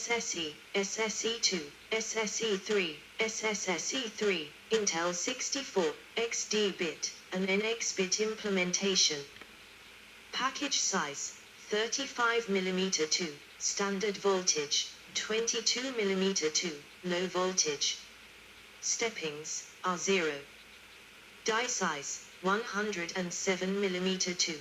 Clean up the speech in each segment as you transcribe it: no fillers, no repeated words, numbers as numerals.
SSE, SSE2, SSE3, SSSE3, Intel 64, XD-bit, and NX-bit implementation. Package size, 35mm 2, standard voltage, 22mm 2, low voltage. Steppings, are 0. Die size, 107mm 2.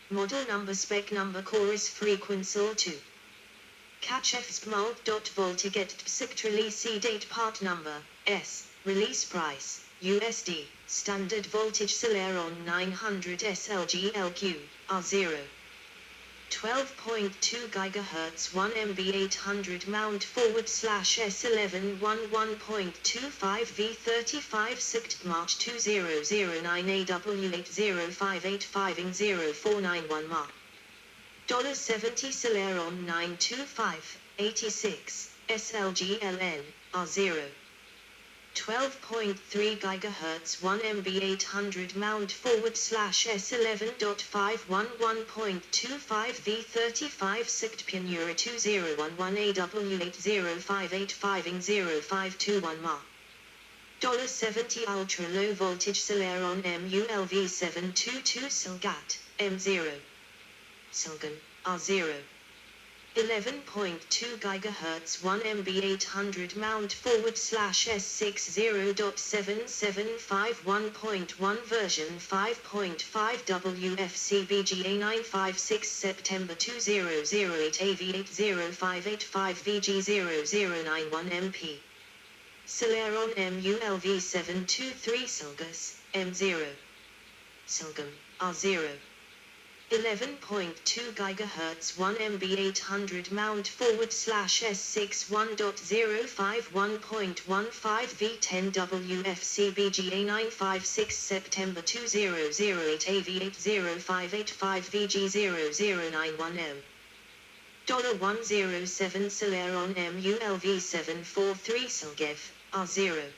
Model number spec number chorus frequency 2. Catch fsmult.voltiget psict release date part number, S, release price, USD, standard voltage Celeron 900 SLGLQ, R0. 12.2 GHz 1 MB 800 mount /S11 11.25 V35 SICT March 2009 AW80585 0491 Ma. $70 Celeron 925, 86, SLGLN, R0. 12.3 GHz 1 MB 800 mount /S11.5 11.25 V35 SICT Pinura 2011 AW80585 0521 Ma. $70 Ultra Low Voltage Celeron MULV722 Silgat, M0. Silgan, R0. 11.2 GHz 1 MB 800 mount /S60.775 1.1 version 5.5 WFCBGA 956 September 2008 AV80585 VG0091 MP. Celeron MULV723 Silgas, M0. Silgam, R0. 11.2 GHz 1 MB 800 mount /S61.05 1.15 V10 WFCBGA 956 September 2008 AV80585 VG0091 M. $107 Celeron MULV743 Silgev, R0.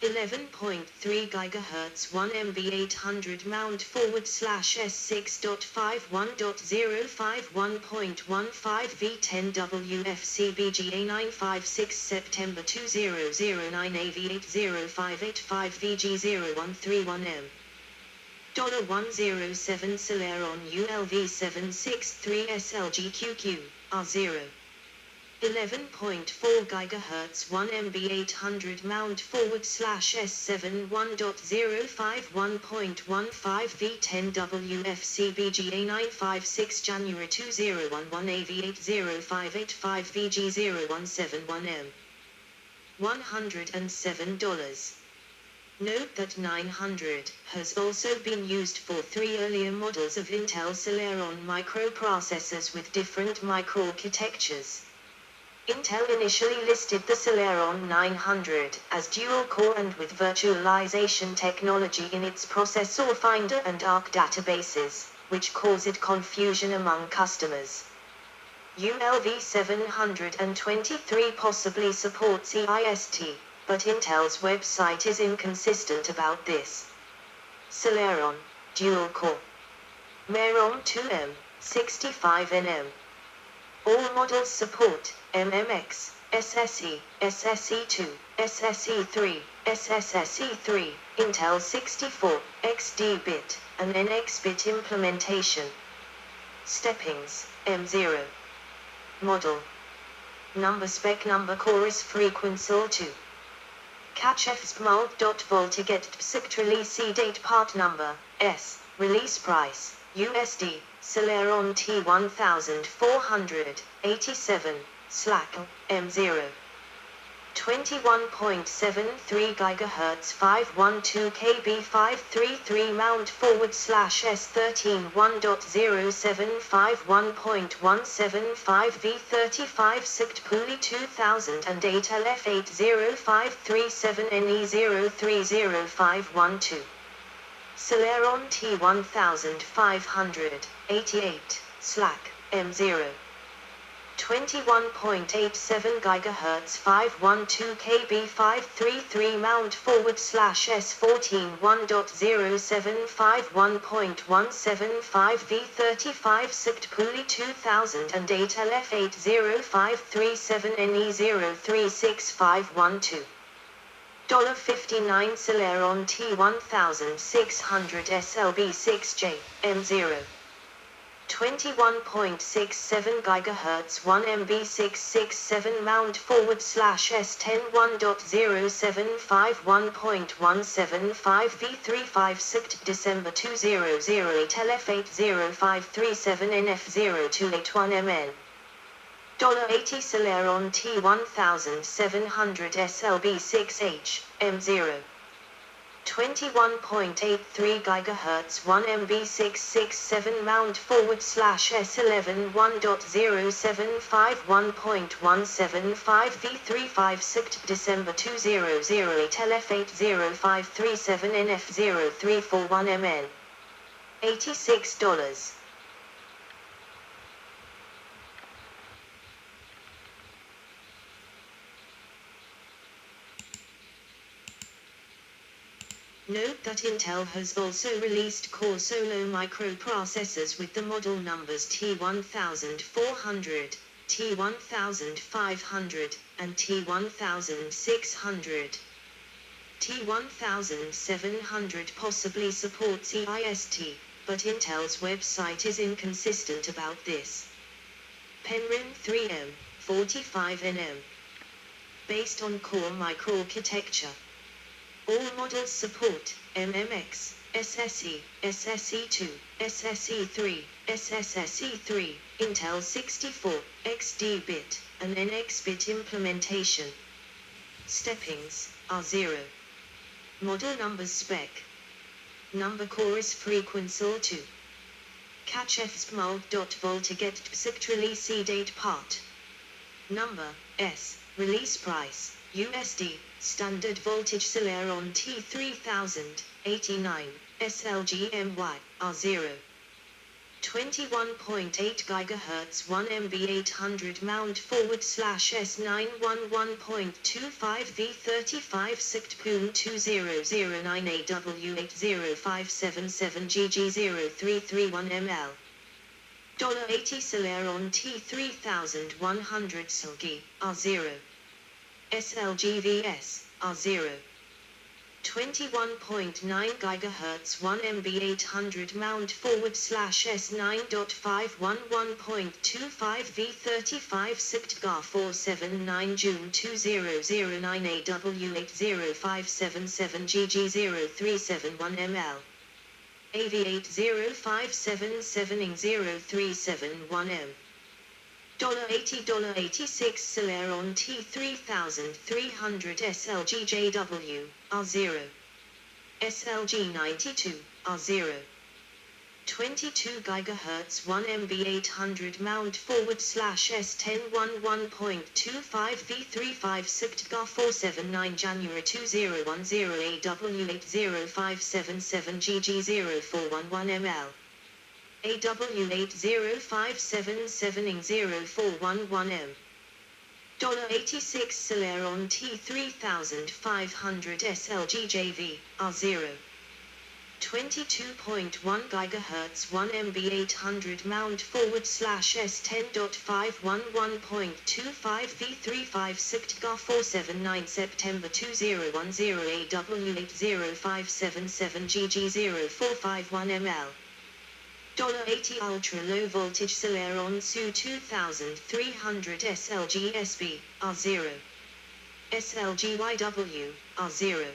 11.3 GHz 1 MB 800 mount /S6.5 1.05 1.15 V10 WFCBGA 956 September 2009 AV80585 VG0131 M. $107 Celeron ULV763 SLGQQ, R0. 11.4 GHz 1 MB 800 mount /S7 1.05 1.15 V10 WFCBGA 956 January 2011 AV80585 VG0171 M. $107. Note that 900 has also been used for 3 earlier models of Intel Celeron microprocessors with different microarchitectures. Intel initially listed the Celeron 900 as dual-core and with virtualization technology in its processor finder and ARC databases, which caused confusion among customers. ULV723 possibly supports EIST, but Intel's website is inconsistent about this. Celeron, dual-core. Merom 2M, 65nm. All models support MMX, SSE, SSE2, SSE3, SSSE3, Intel 64, XD-bit, and NX-bit implementation. Steppings, M0. Model. Number spec number chorus frequency 2. Catch fsmult.voltiget psict release date part number, S, release price, USD, Celeron T1487, Slack, M0. 21.73 GHz 512 KB 533 mount /S13 1.075 1.175 V35 SICT Pooley 2008 LF80537 NE030512. Celeron T1588, Slack, M0. 21.87 GHz 512 kb 533 mount /S14 1.07 51.175 v35 sict pulley 2008 LF80537 NE036512 $59 Celeron T1600 SLB6J M0 21.67 GHz 1 MB 667 mount /S10 1.07 51.175 v35 sict December 2008 LF80537 NF0281MN $80 Celeron T1700 SLB6H M0 21.83 GHz 1 MB 667 mount /S11 1.075 1.175 v35 sict December 2008 LF80537 NF0341MN $86 Note that Intel has also released Core Solo microprocessors with the model numbers T1400, T1500, and T1600. T1700 possibly supports EIST, but Intel's website is inconsistent about this. Penryn 3M, 45nm. Based on Core microarchitecture. All models support MMX, SSE, SSE2, SSE3, SSSE3, Intel 64, XD-bit, and NX-bit implementation. Steppings are 0. Model numbers spec. Number chorus frequency 2. Catch fsmult.vol sict release date part. Number S, release price, USD. Standard voltage Celeron T3000, 89, SLGMY, R0. 21.8 GHz 1 MB 800 mount /S911.25 v35 sict POOM 2009 AW80577 GG0331ML. $80 Celeron T3100 SLG, R0. SLGVS, R0. 21.9 GHz 1 MB 800 mount /S9.511.25 v35 sict GAR 479 June 2009 AW80577 GG0371ML. AV80577 ING0371M. $80.86 Celeron T3300 SLGJW, R0. SLG92, R0. 22 GHz 1 MB 800 mount /S10 11.25 v35 sict GAR 479 January 2010 AW80577 GG0411ML. AW80577 ING0411M. $86 Celeron T3500 SLGJV, R0. 22.1 GHz 1 MB 800 mount /S10.511.25 v35 sict GAR 479 September 2010 AW80577 GG0451ML. $80 ultra low voltage Celeron SU 2300 SLG-SB, R0. SLG-YW, R0.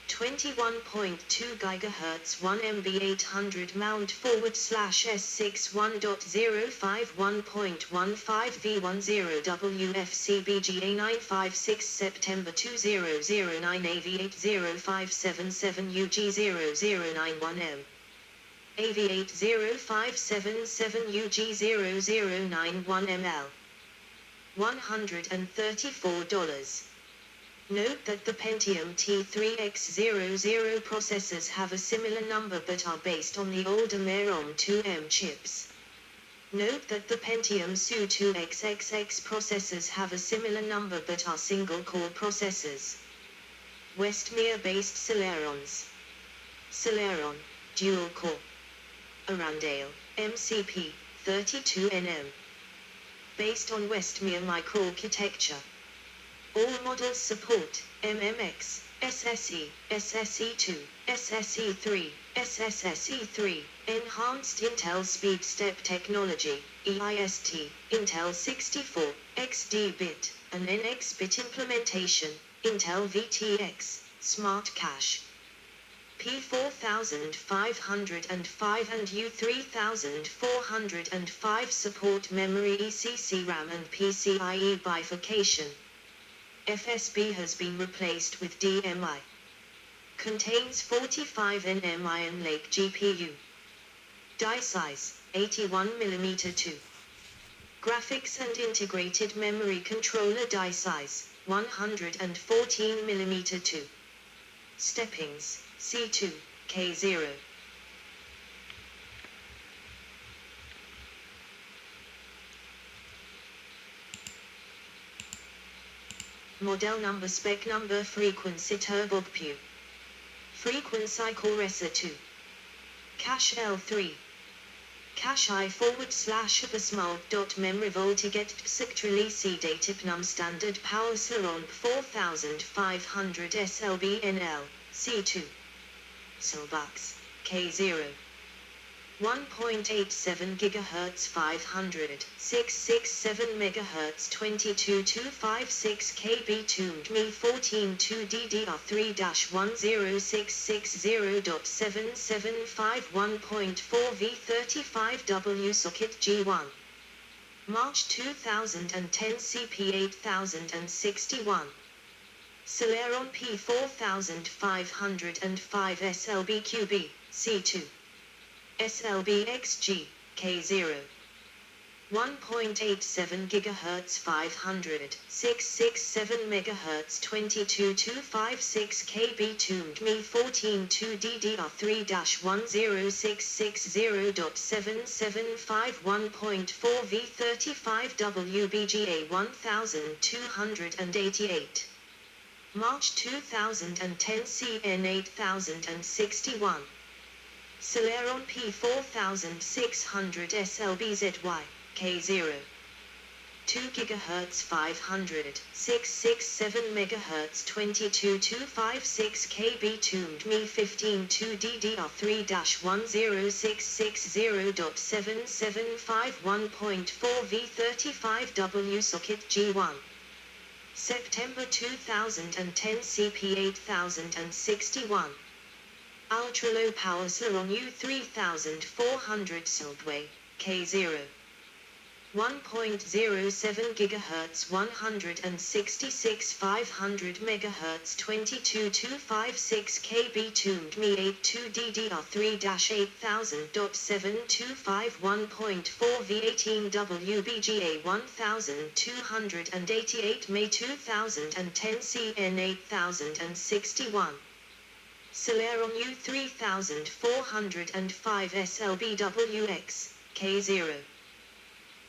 21.2 GHz 1 MB 800 mount /S6 1.051.15 v10 WFCBGA 956 September 2009 AV80577 UG0091M. AV80577 UG0091ML. $134. Note that the Pentium T3X00 processors have a similar number but are based on the older Merom 2M chips. Note that the Pentium SU2XXX processors have a similar number but are single-core processors. Westmere-based Celerons. Celeron, dual-core. Arundel, MCP, 32nm. Based on Westmere microarchitecture. All models support MMX, SSE, SSE2, SSE3, SSSE3, Enhanced Intel Speed Step Technology, EIST, Intel 64, XD-bit, and NX-bit implementation, Intel VTX, Smart Cache. P4505 and U3405 support memory ECC RAM and PCIe bifurcation. FSB has been replaced with DMI. Contains 45 nm Iron Lake GPU. Die size, 81mm 2. Graphics and integrated memory controller die size, 114mm 2. Steppings, C2, K0. Model number, spec number, frequency turboppu. Frequency cycle RESA 2. Cache L3. Cache I /uppersmalt.memory voltiget psictrally datipnum standard power Celeron 4500 SLBNL, C2. Cellbox, K0. 1.87 GHz 500, 667 MHz 22256 KB tuned Me 14 2 DDR3-10660.7751.4 V35W Socket G1. March 2010 CP 8061. Celeron P4505 SLBQB, C2. SLBXG, K0. 1.87 GHz 500, 667 MHz 22256 KB tuned Me 14 2 DDR3-10660.7751.4 V35W BGA 1288. March 2010 CN 8061. Celeron P4600 SLBZY, K0. 2 GHz 500, 667 MHz 22256 KB tuned Me 15 2 DDR3-10660.7751.4 V35W Socket G1. September 2010 CP 8061. Ultra-low power Celeron U3400 Subway, K0. 1.07 GHz 166 500 MHz 22256 KB tuned Me 82 DDR3-8000.7251.4 V18W BGA 1288 May 2010 CN 8061. Celeron U3405 SLBWX, K0.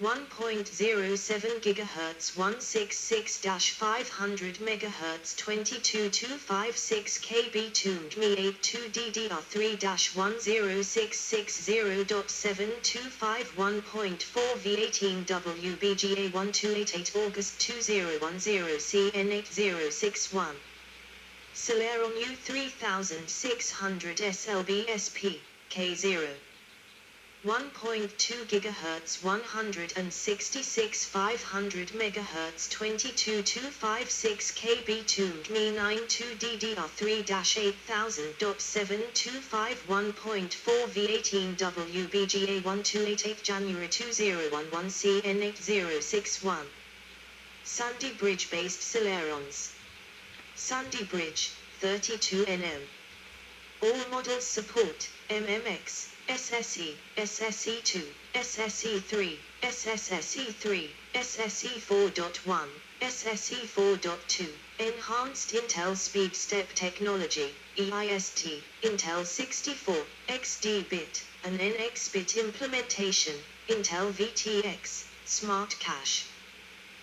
1.07 GHz 166-500 MHz 22256 KB tuned Me 82 DDR3-10660.7251.4 V18W BGA 1288 August 2010 CN 8061. Celeron U3600 SLB-SP, K0. 1.2 GHz 166 500 MHz 22256 KB tuned Me 92 DDR3-8000.7251.4 V18W BGA 1288 January 2011 CN 8061. Sandy Bridge based Celerons. Sandy Bridge, 32 nm. All models support MMX, SSE, SSE2, SSE3, SSSE3, SSE4.1, SSE4.2, Enhanced Intel Speed Step Technology, EIST, Intel 64, XD-bit, and NX-bit implementation, Intel VTX, Smart Cache.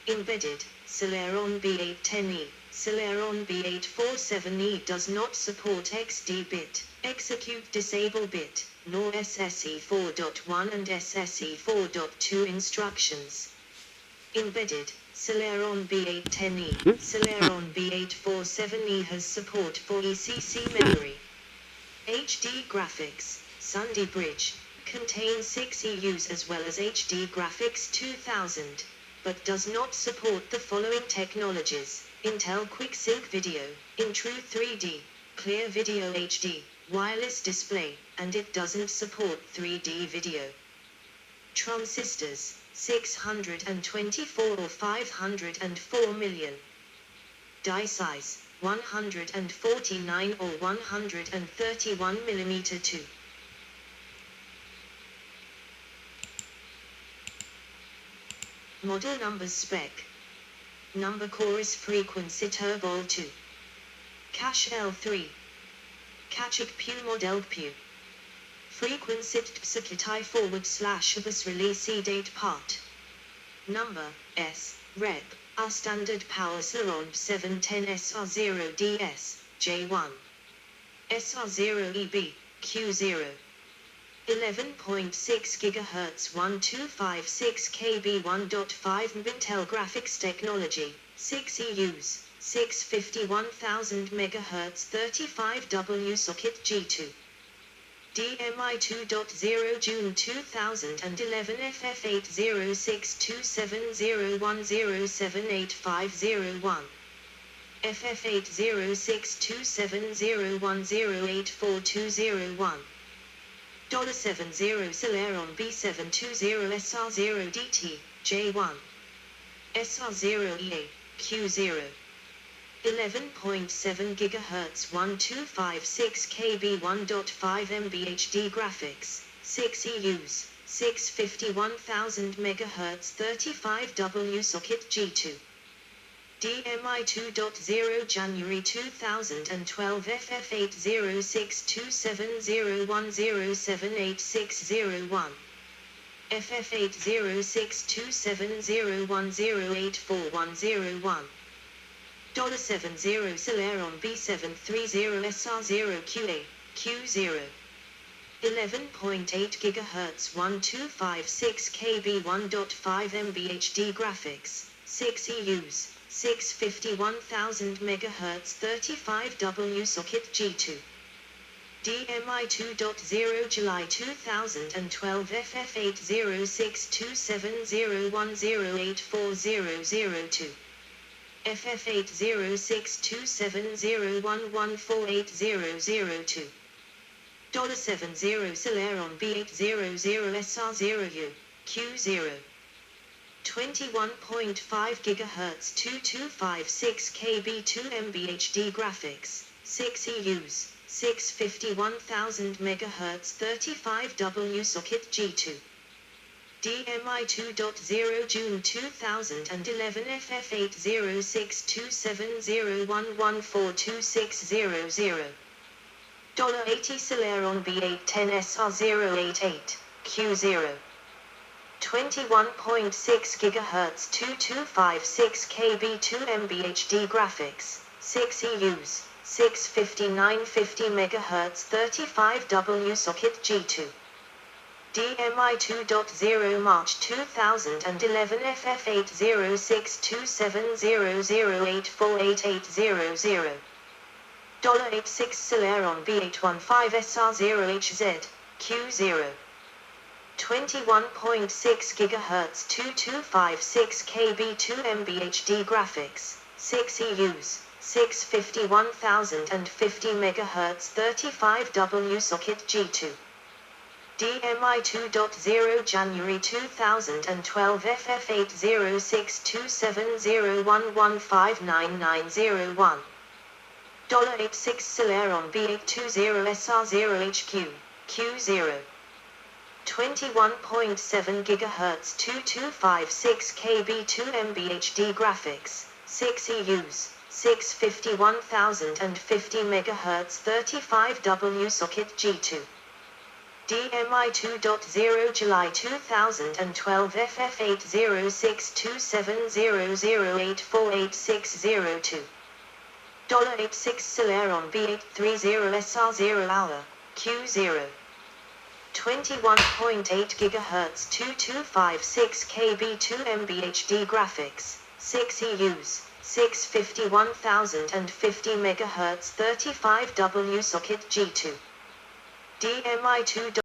Embedded, Celeron B810E. Celeron B847E does not support XD bit, execute disable bit, nor SSE 4.1 and SSE 4.2 instructions. Embedded, Celeron B810E. Celeron B847E has support for ECC memory. HD graphics, Sunday Bridge, contains 6 EUs as well as HD graphics 2000, but does not support the following technologies: Intel QuickSync Video, in True 3D, Clear Video HD, wireless display, and it doesn't support 3D video. Transistors, 624 or 504 million. Die size, 149 or 131 mm 2. Model numbers spec. Number chorus frequency turbol 2. Cache L3. Cachik Pu model Pu. Frequency tpsakitai / this release date part. Number, S, Rep, R standard power Celeron 710 SR0DS, J1. SR0EB, Q0. 11.6 GHz 1256 KB 1.5 Intel graphics technology, 6 EUs, 651,000 MHz 35W socket G2. DMI 2.0 June 2011 FF8062701078501 FF8062701084201 $70 Celeron B720 SR0DT, J1. SR0EA, Q0. 11.7 GHz 1256 KB 1.5 MB HD graphics, 6 EUs, 651,000 MHz 35W socket G2. DMI 2.0 January 2012 FF8062701078601 FF8062701084101 $70 Celeron B730 SR0QA, Q0. 11.8 GHz 1256 KB 1.5 MB HD graphics, 6 EUs, 651,000 MHz 35W socket G2. DMI 2.0 July 2012 FF8062701084002 FF8062701148002 $70 Celeron B800 SR0U, Q0. 21.5 GHz 2256 KB 2 MB HD graphics, 6 EUs, 651,000 MHz 35W socket G2. DMI 2.0 June 2011 FF8062701142600 $80 Celeron B810 SR088, Q0. 21.6 GHz 2256 KB 2 MB HD graphics, 6 EUs, 65950 MHz 35W socket G2. DMI 2.0 March 2011 FF8062700848800 $86 Celeron B815 SR0HZ, Q0. 21.6 GHz 2256 KB 2 MB HD graphics, 6 EUs, 651,050 MHz 35W socket G2. DMI 2.0 January 2012 FF8062701159901 $86 Celeron B820 SR0HQ, Q0. 21.7 GHz 2256 KB 2 MB HD graphics, 6 EUs, 651,050 MHz 35W socket G2. DMI 2.0 July 2012 FF8062700848602 $86 Celeron B830SR0 hour, Q0. 21.8 GHz 2256 KB 2 MB HD graphics, 6 EUs, 651,050 MHz 35W socket G2. DMI 2.